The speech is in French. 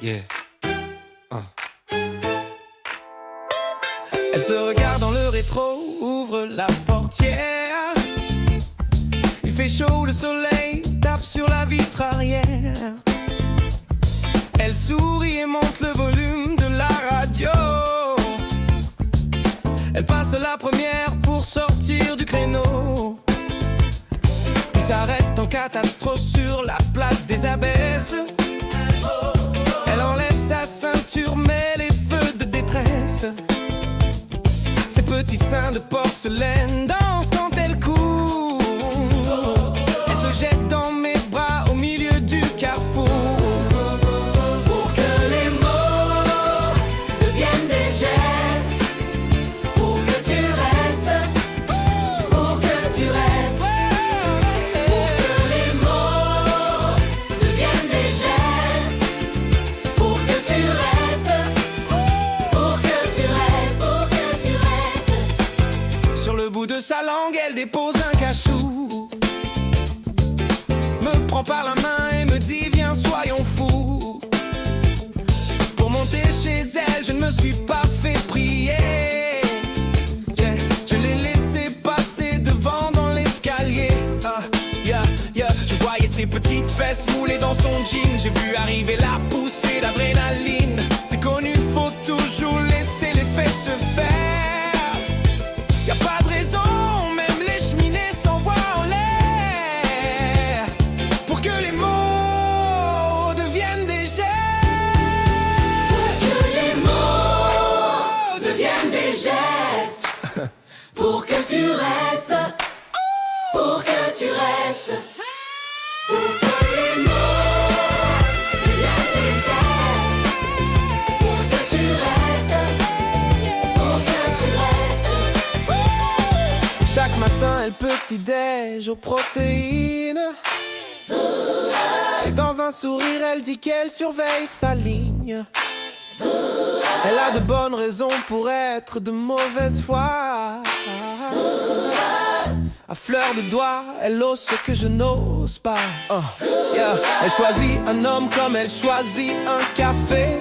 Yeah. Elle se regarde dans le rétro, ouvre la portière. Il fait chaud, le soleil tape sur la vitre arrière. Elle sourit et monte le volume de la radio. Elle passe la première pour sortir du créneau. Puis s'arrête en catastrophe sur la place des abbesses. Elle enlève sa ceinture, met les feux de détresse. Ses petits seins de porcelaine dansent quand elle court. Elle se jette dans mes bras au milieu du carrefour. Pour que les mots deviennent des gestes. Pour que tu restes. Pour que tu restes. Pour que les mots deviennent des gestes. Pour que tu restes. Pour que tu restes. Pour que tu restes. Sur le bout de sa langue, elle dépose un cachou. Me prend par la main et me dit viens soyons fous. Pour monter chez elle, je ne me suis pas fait prier. Yeah. Je l'ai laissé passer devant dans l'escalier. Je voyais ses petites fesses moulées dans son jean. J'ai vu arriver la poussée d'adrénaline. C'est connu, faut toujours laisser les faits se faire. Y'a pas de raison, même les cheminées s'envoient en l'air. Pour que les mots deviennent des gestes. Que les mots deviennent des gestes. Pour que tu restes. Pour que tu restes. Pour que les mots deviennent des gestes. Pour que tu restes. Pour que tu restes. Chaque matin, elle petit-déj aux protéines. Et dans un sourire, elle dit qu'elle surveille sa ligne. Elle a de bonnes raisons pour être de mauvaise foi. À fleur de doigt, elle ose ce que je n'ose pas. Yeah. Elle choisit un homme comme elle choisit un café.